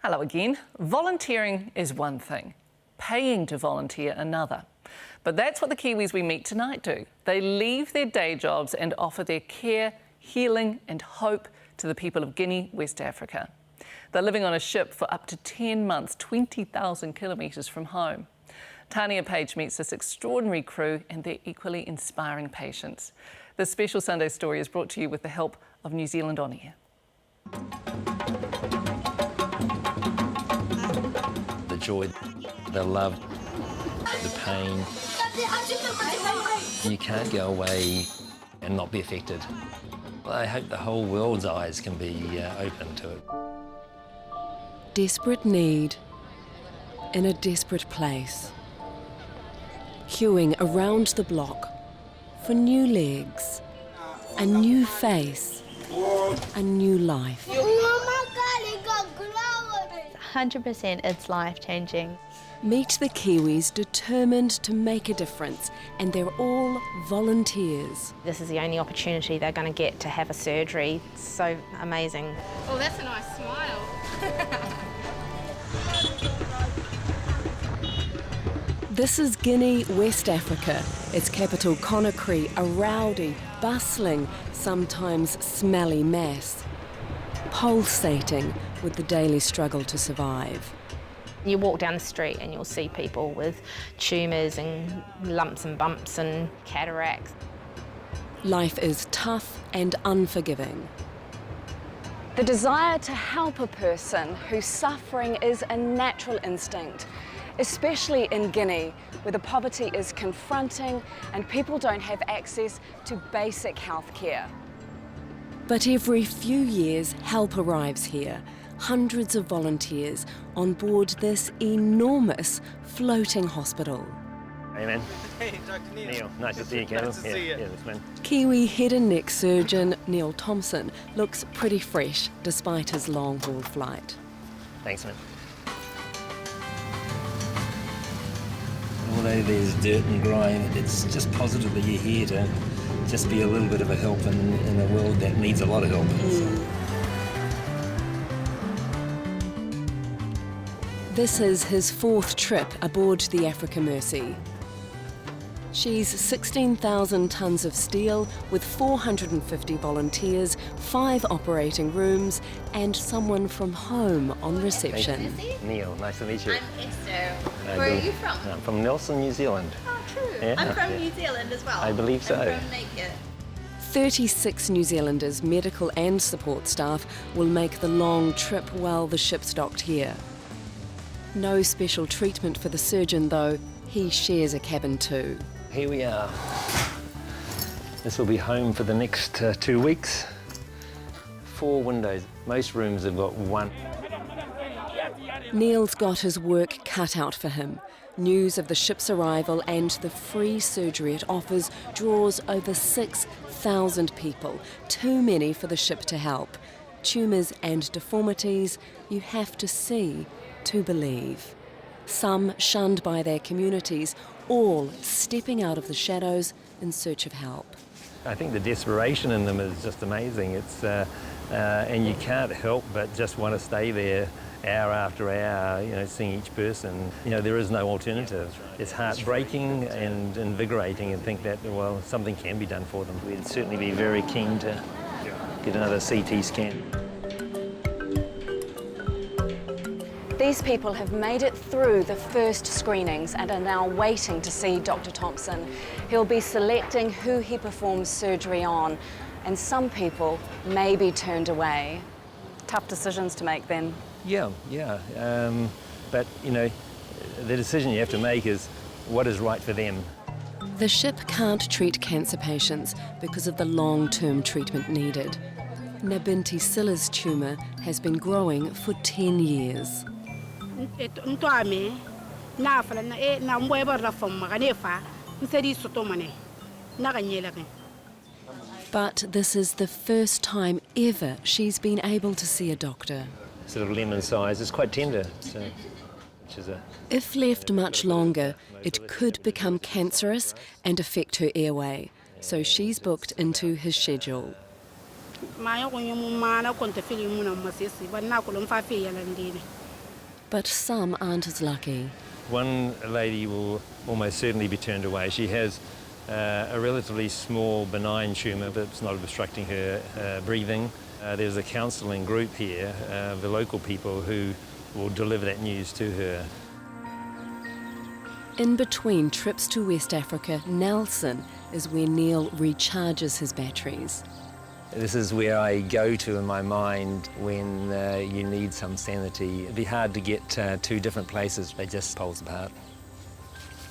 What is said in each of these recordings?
Hello again. Volunteering is one thing, paying to volunteer another. But that's what the Kiwis we meet tonight do. They leave their day jobs and offer their care, healing and hope to the people of Guinea, West Africa. They're living on a ship for up to 10 months, 20,000 kilometres from home. Tania Page meets this extraordinary crew and their equally inspiring patients. This special Sunday story is brought to you with the help of New Zealand On Air. The joy, the love, the pain. You can't go away and not be affected. I hope the whole world's eyes can be open to it. Desperate need in a desperate place. Queuing around the block for new legs, a new face, a new life. 100% it's life-changing. Meet the Kiwis determined to make a difference, and they're all volunteers. This is the only opportunity they're going to get to have a surgery. It's so amazing. Oh, that's a nice smile. This is Guinea, West Africa. Its capital, Conakry, a rowdy, bustling, sometimes smelly mess, pulsating with the daily struggle to survive. You walk down the street and you'll see people with tumours and lumps and bumps and cataracts. Life is tough and unforgiving. The desire to help a person whose suffering is a natural instinct, especially in Guinea, where the poverty is confronting and people don't have access to basic health care. But every few years, help arrives here. Hundreds of volunteers on board this enormous floating hospital. Hey, man. Hey, Dr. Neil, nice to see you, Kevin. Nice to see you. Yeah, this man. Kiwi head and neck surgeon Neil Thompson looks pretty fresh despite his long-haul flight. Thanks, man. Although there's dirt and grime, it's just positive that you're here to just be a little bit of a help in a world that needs a lot of help. This is his fourth trip aboard the Africa Mercy. She's 16,000 tonnes of steel with 450 volunteers, 5 operating rooms and someone from home on reception. Neil, nice to meet you. I'm Esther. Where are you from? I'm from Nelson, New Zealand. Oh, true. Yeah, I'm from yeah. New Zealand as well. I believe so. I'm from Naked. 36 New Zealanders, medical and support staff, will make the long trip while the ship's docked here. No special treatment for the surgeon though, he shares a cabin too. Here we are. This will be home for the next 2 weeks. 4 windows. Most rooms have got 1. Neil's got his work cut out for him. News of the ship's arrival and the free surgery it offers draws over 6,000 people, too many for the ship to help. Tumours and deformities you have to see to believe. Some shunned by their communities, all stepping out of the shadows in search of help. I think the desperation in them is just amazing. It's and you can't help but just want to stay there hour after hour, you know, seeing each person. You know, there is no alternative. It's heartbreaking and invigorating and think that, well, something can be done for them. We'd certainly be very keen to get another CT scan. These people have made it through the first screenings and are now waiting to see Dr. Thompson. He'll be selecting who he performs surgery on, and some people may be turned away. Tough decisions to make then. Yeah. But, you know, the decision you have to make is what is right for them. The ship can't treat cancer patients because of the long-term treatment needed. Nabinti Silla's tumour has been growing for 10 years. But this is the first time ever she's been able to see a doctor. Sort of lemon size, it's quite tender. So, which is If left much longer, it could become cancerous and affect her airway. So she's booked into his schedule. But some aren't as lucky. One lady will almost certainly be turned away. She has a relatively small benign tumour that's not obstructing her breathing. There's a counselling group here, the local people who will deliver that news to her. In between trips to West Africa, Nelson is where Neil recharges his batteries. This is where I go to in my mind when you need some sanity. It'd be hard to get two different places, they're just poles apart.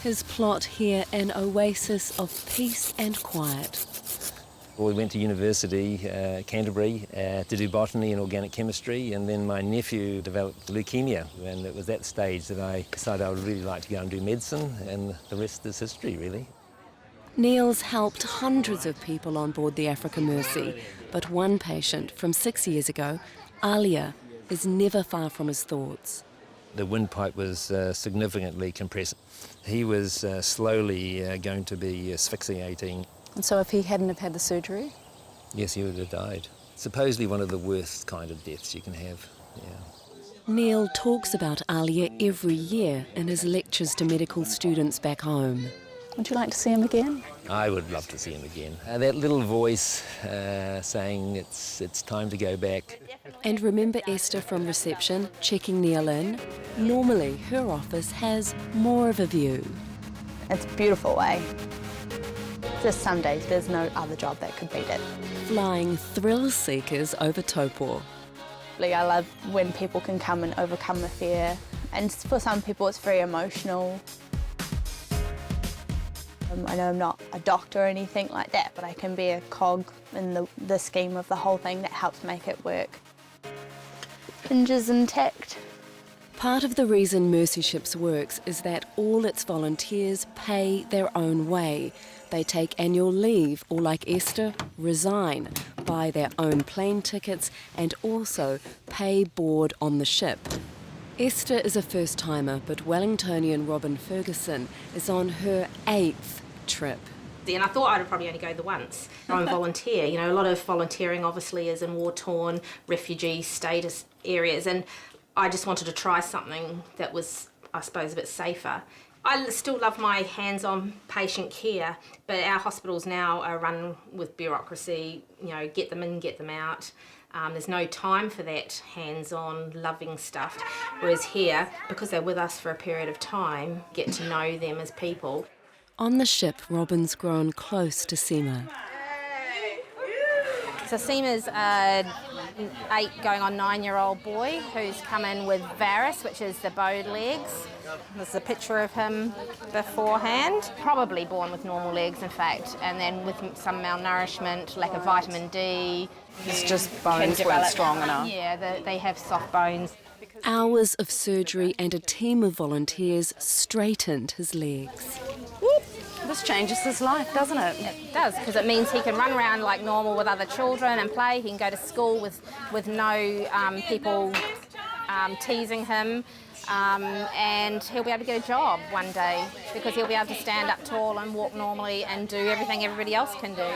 His plot here, an oasis of peace and quiet. We went to university, Canterbury, to do botany and organic chemistry, and then my nephew developed leukemia, and it was that stage that I decided I would really like to go and do medicine, and the rest is history, really. Neil's helped hundreds of people on board the Africa Mercy, but one patient from 6 years ago, Alia, is never far from his thoughts. The windpipe was significantly compressed. He was slowly going to be asphyxiating. And so if he hadn't have had the surgery? Yes, he would have died. Supposedly one of the worst kind of deaths you can have, yeah. Neil talks about Alia every year in his lectures to medical students back home. Would you like to see him again? I would love to see him again. That little voice saying it's time to go back. And remember Esther from reception checking Neil in? Normally her office has more of a view. It's a beautiful way. Just some days there's no other job that could beat it. Flying thrill seekers over Taupo. I love when people can come and overcome the fear, and for some people it's very emotional. I know I'm not a doctor or anything like that, but I can be a cog in the scheme of the whole thing that helps make it work. Hinges intact. Part of the reason Mercy Ships works is that all its volunteers pay their own way. They take annual leave or, like Esther, resign, buy their own plane tickets and also pay board on the ship. Esther is a first-timer, but Wellingtonian Robin Ferguson is on her 8th trip. And I thought I'd probably only go the once. I'm a volunteer. You know, a lot of volunteering obviously is in war-torn, refugee status areas, and I just wanted to try something that was, I suppose, a bit safer. I still love my hands-on patient care, but our hospitals now are run with bureaucracy, you know, get them in, get them out. There's no time for that hands-on, loving stuff. Whereas here, because they're with us for a period of time, get to know them as people. On the ship, Robin's grown close to Seema. So Seema's an 8 going on 9-year-old boy who's come in with varus, which is the bowed legs. There's a picture of him beforehand. Probably born with normal legs, in fact, and then with some malnourishment, lack of vitamin D. It's just bones weren't strong enough. Yeah, they have soft bones. Hours of surgery and a team of volunteers straightened his legs. This changes his life, doesn't it? It does, because it means he can run around like normal with other children and play. He can go to school with no people teasing him, and he'll be able to get a job one day because he'll be able to stand up tall and walk normally and do everything everybody else can do.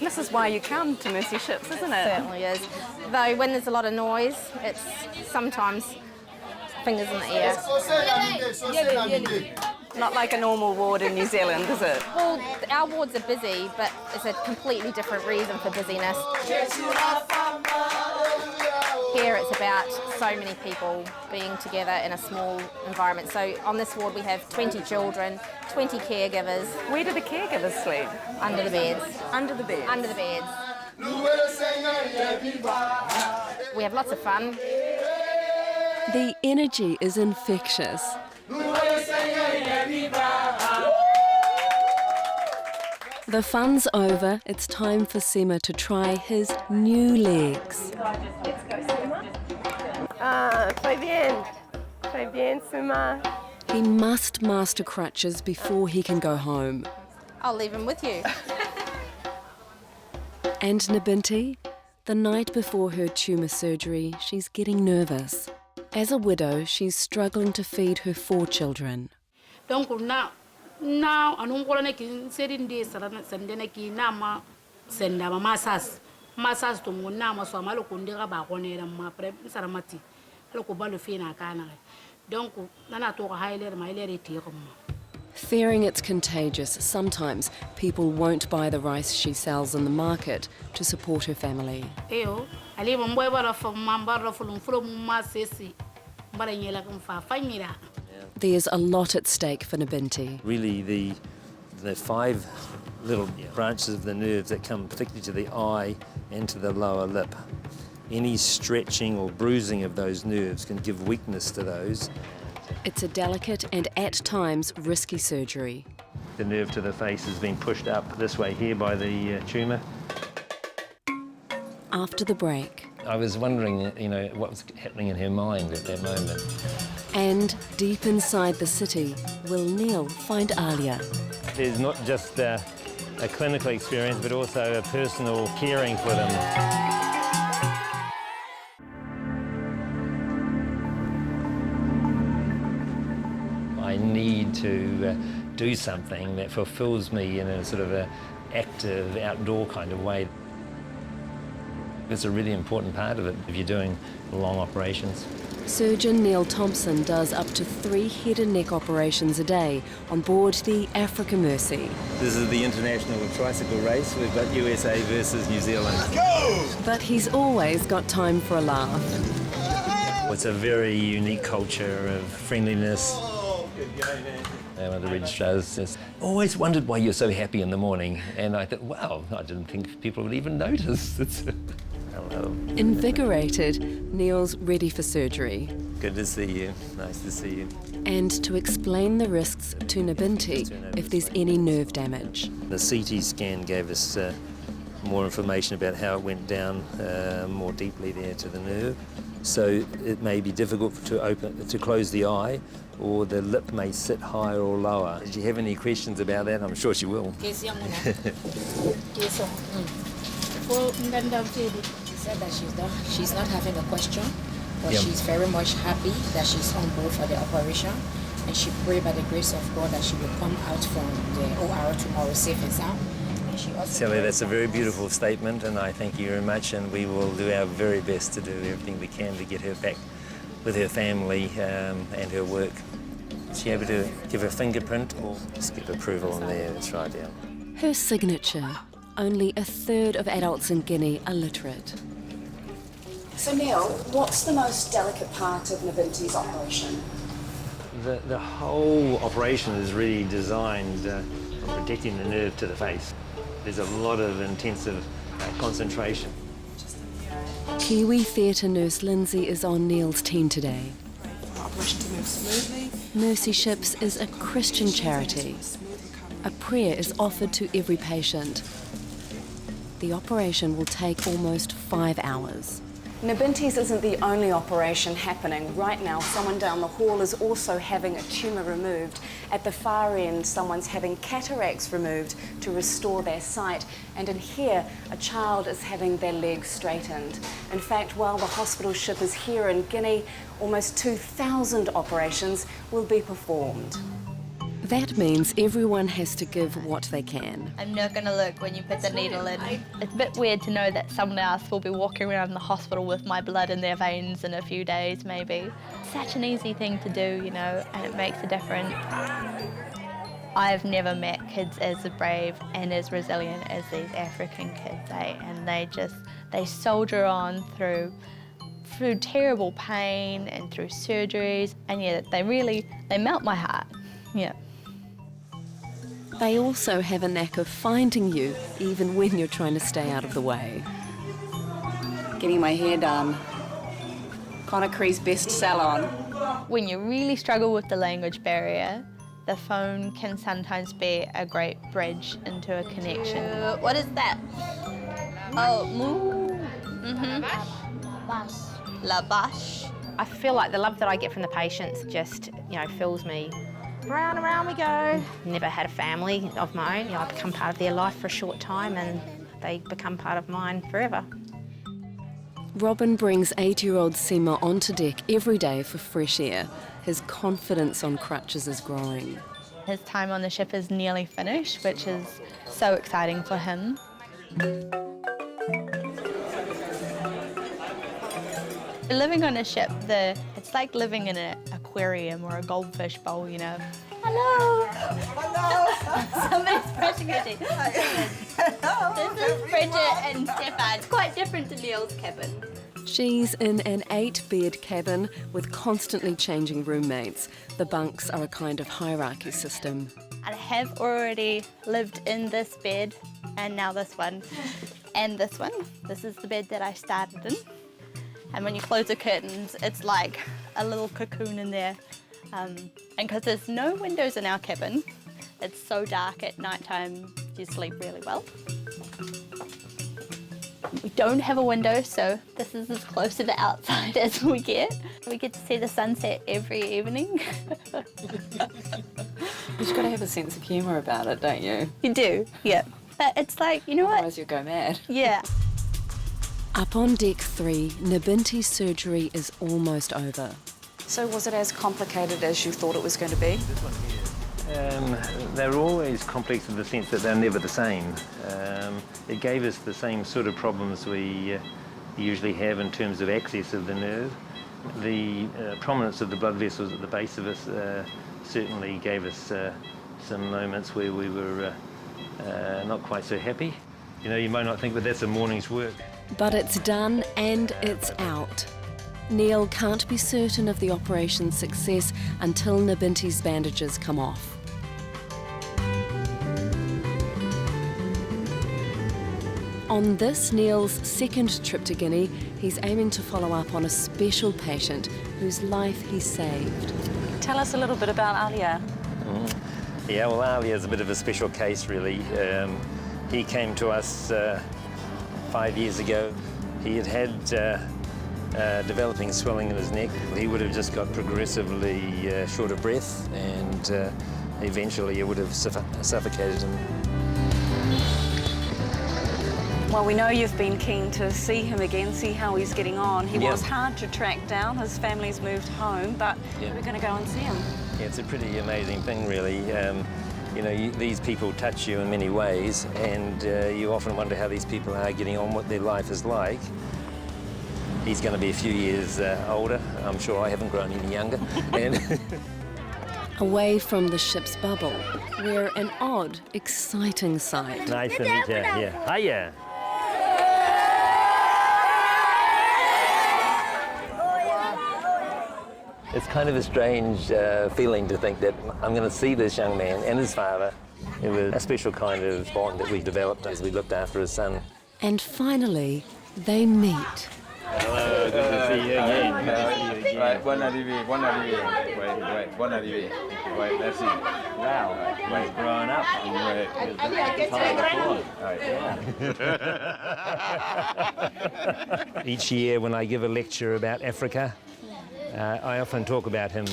This is why you come to Mercy Ships, isn't it? It certainly is. Though when there's a lot of noise, it's sometimes fingers in the air. Not like a normal ward in New Zealand, is it? Well, our wards are busy, but it's a completely different reason for busyness. Here it's about so many people being together in a small environment. So on this ward we have 20 children, 20 caregivers. Where do the caregivers sleep? Under the beds. Under the bed? Under the beds. We have lots of fun. The energy is infectious. The fun's over. It's time for Seema to try his new legs. Très bien, Seema. He must master crutches before he can go home. I'll leave him with you. And Nabinti? The night before her tumour surgery, she's getting nervous. As a widow, she's struggling to feed her 4 children. Now, I don't want to say in this, and then I nama send them a massas. Massas to Munama, so I'm a look on the Rabakone and my prep Saramati. Look about the Fina Canary. Don't go, Nana to a highlight my lady. Fearing it's contagious, sometimes people won't buy the rice she sells in the market to support her family. I live on Weber from Mambara from Massesi, but I yell for Famira. There's a lot at stake for Nabinti. Really, the 5 little branches of the nerves that come particularly to the eye and to the lower lip. Any stretching or bruising of those nerves can give weakness to those. It's a delicate and at times risky surgery. The nerve to the face has been pushed up this way here by the tumour. After the break. I was wondering, what was happening in her mind at that moment. And deep inside the city, will Neil find Alia? There's not just a clinical experience, but also a personal caring for them. I need to do something that fulfills me in a sort of a active, outdoor kind of way. It's a really important part of it if you're doing long operations. Surgeon Neil Thompson does up to 3 head and neck operations a day on board the Africa Mercy. This is the international tricycle race. We've got USA versus New Zealand. Let's go! But he's always got time for a laugh. It's a very unique culture of friendliness. One of the registrars says, always wondered why you're so happy in the morning. And I thought, wow, I didn't think people would even notice. Hello. Invigorated, Neil's ready for surgery. Good to see you. Nice to see you. And to explain the risks to Nabinti if there's any nerve damage. The CT scan gave us more information about how it went down more deeply there to the nerve. So it may be difficult to close the eye, or the lip may sit higher or lower. Did you have any questions about that? I'm sure she will. She said that she's not having a question, but she's very much happy that she's on board for the operation, and she prayed by the grace of God that she will come out from the OR tomorrow safe and sound. Sally, that's a very beautiful statement, and I thank you very much, and we will do our very best to do everything we can to get her back with her family and her work. Is she able to give her fingerprint or just give approval on there? That's right, yeah. Her signature. Only a third of adults in Guinea are literate. So Neil, what's the most delicate part of Nabinti's operation? The whole operation is really designed on protecting the nerve to the face. There's a lot of intensive concentration. Kiwi theatre nurse Lindsay is on Neil's team today. Operation to move smoothly. Mercy Ships is a Christian charity. A prayer is offered to every patient. The operation will take almost 5 hours. Nabinti's isn't the only operation happening. Right now, someone down the hall is also having a tumour removed. At the far end, someone's having cataracts removed to restore their sight. And in here, a child is having their leg straightened. In fact, while the hospital ship is here in Guinea, almost 2,000 operations will be performed. That means everyone has to give what they can. I'm not going to look when you put the needle in. It's a bit weird to know that someone else will be walking around the hospital with my blood in their veins in a few days, maybe. It's such an easy thing to do, you know, and it makes a difference. I've never met kids as brave and as resilient as these African kids, and they soldier on through terrible pain and through surgeries, and yeah, they melt my heart, yeah. They also have a knack of finding you, even when you're trying to stay out of the way. Getting my hair done. Conakry's best salon. When you really struggle with the language barrier, the phone can sometimes be a great bridge into a connection. What is that? Oh, moo. La vache. I feel like the love that I get from the patients just, fills me. Round and round we go. Never had a family of my own. I become part of their life for a short time and they become part of mine forever. Robin brings 8-year-old Sima onto deck every day for fresh air. His confidence on crutches is growing. His time on the ship is nearly finished, which is so exciting for him. Living on a ship, it's like living in an aquarium or a goldfish bowl, you know. Hello! Hello! Somebody's brushing your teeth. This is Bridget and Stefan. It's quite different to Neil's cabin. She's in an 8-bed cabin with constantly changing roommates. The bunks are a kind of hierarchy system. I have already lived in this bed, and now this one, and this one. This is the bed that I started in. And when you close the curtains, it's like a little cocoon in there. And because there's no windows in our cabin, it's so dark at night time, you sleep really well. We don't have a window, so this is as close to the outside as we get. We get to see the sunset every evening. You've got to have a sense of humour about it, don't you? You do, yeah. But it's like, you know what? Otherwise you'll go mad. Yeah. Up on deck 3, Nabinti's surgery is almost over. So was it as complicated as you thought it was going to be? They're always complex in the sense that they're never the same. It gave us the same sort of problems we usually have in terms of access of the nerve. The prominence of the blood vessels at the base of us certainly gave us some moments where we were not quite so happy. You know, you might not think that that's a morning's work. But it's done and it's out. Neil can't be certain of the operation's success until Nabinti's bandages come off. On this, Neil's second trip to Guinea, he's aiming to follow up on a special patient whose life he saved. Tell us a little bit about Alia. Yeah, well, Alia's a bit of a special case, really. He came to us 5 years ago. He had developing swelling in his neck. He would have just got progressively short of breath, and eventually it would have suffocated him. Well, we know you've been keen to see him again, see how he's getting on. He was hard to track down. His family's moved home, but we're going to go and see him. Yeah, it's a pretty amazing thing, really. You know, these people touch you in many ways, and you often wonder how these people are getting on, what their life is like. He's going to be a few years older. I'm sure I haven't grown any younger. And Away from the ship's bubble, we're an odd, exciting sight. Nice to meet you. Yeah. Hiya. It's kind of a strange feeling to think that I'm going to see this young man and his father. It was a special kind of bond that we developed as we looked after his son. And finally, they meet. Hello, good to see you again. Right, bon arrivé, bon arrivé. Right, bon arrivé. Right, merci. Wow, he's growing up. Right. Each year when I give a lecture about Africa, I often talk about him.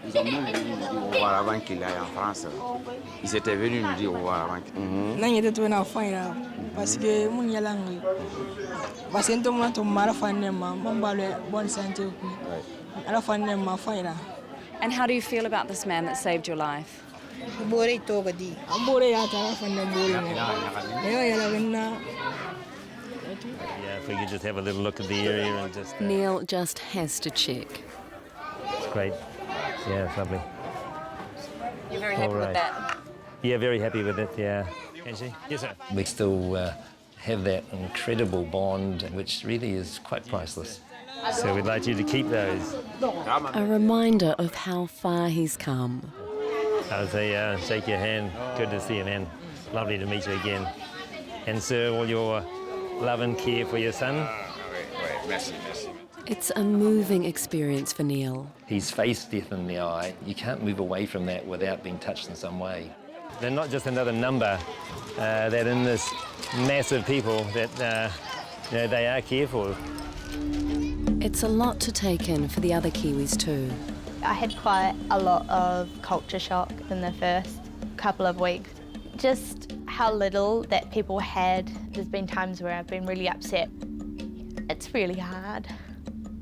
Ils ont même venu nous dire au revoir avant qu'il aille en France. Ils étaient venus nous dire au revoir avant qu'il... Nanyete tuena faina parce que mun yalangi. Basento mun to mara fanne ma mambale bon santé ku. Ala fanne ma faina. And how do you feel about this man that saved your life? Bore to gadi. Ambore ya ta fanne bore ne. Ya yala winna. Yeah, if we could just have a little look at the area and just... Neil just has to check. It's great. Yeah, it's lovely. You're very happy with that? Yeah, very happy with it, yeah. Angie? Yes, sir. We still have that incredible bond, which really is quite priceless. So we'd like you to keep those. A reminder of how far he's come. I'll say, shake your hand. Good to see you, man. Lovely to meet you again. And sir, all your love and care for your son. Merci, merci. It's a moving experience for Neil. He's faced death in the eye. You can't move away from that without being touched in some way. They're not just another number, that in this mass of people that you know, they are cared for. It's a lot to take in for the other Kiwis too. I had quite a lot of culture shock in the first couple of weeks. Just how little that people had. There's been times where I've been really upset. It's really hard.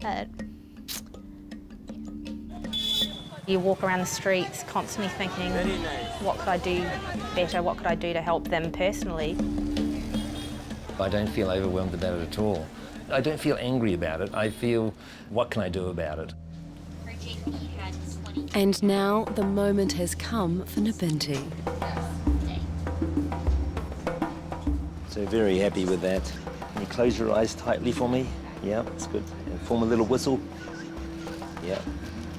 But You walk around the streets constantly thinking, what could I do better, what could I do to help them personally? I don't feel overwhelmed about it at all. I don't feel angry about it. I feel, what can I do about it? And now the moment has come for Nabinti. So very happy with that. Can you close your eyes tightly for me? Yeah, that's good. And form a little whistle. Yeah.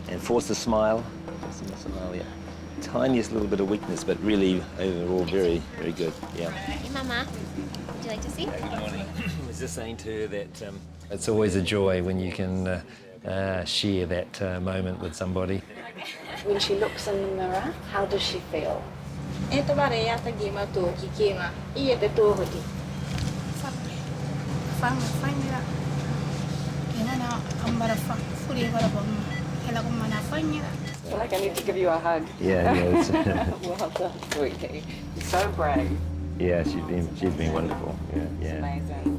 And force a smile. Force a smile, yeah. Tiniest little bit of weakness, but really overall very, very good. Yeah. Hey, Mama. Would you like to see? Good morning. I was just saying to her that it's always a joy when you can share that moment with somebody. When she looks in the mirror, how does she feel? I feel like I need to give you a hug. Yeah, yeah. Well done, sweetie. You're so brave. Yeah, she's been wonderful. Yeah, yeah. Amazing.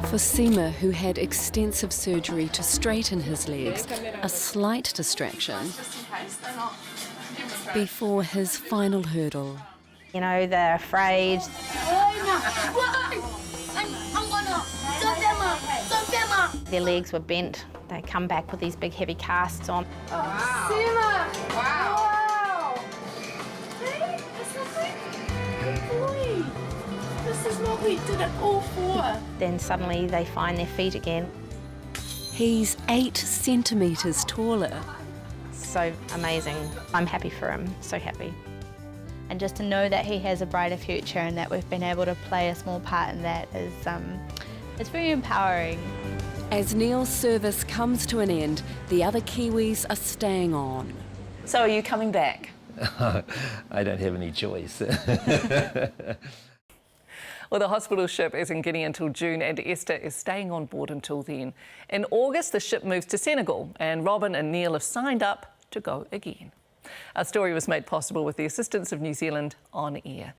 For Seema, who had extensive surgery to straighten his legs, a slight distraction before his final hurdle. You know, they're afraid. Their legs were bent. They come back with these big heavy casts on. Wow. Wow. Hey, good boy. This is what we did it all for. Then suddenly they find their feet again. He's 8 centimetres taller. So amazing. I'm happy for him, so happy. And just to know that he has a brighter future and that we've been able to play a small part in that is it's very empowering. As Neil's service comes to an end, the other Kiwis are staying on. So are you coming back? I don't have any choice. Well, the hospital ship is in Guinea until June and Esther is staying on board until then. In August, the ship moves to Senegal and Robin and Neil have signed up to go again. Our story was made possible with the assistance of New Zealand On Air.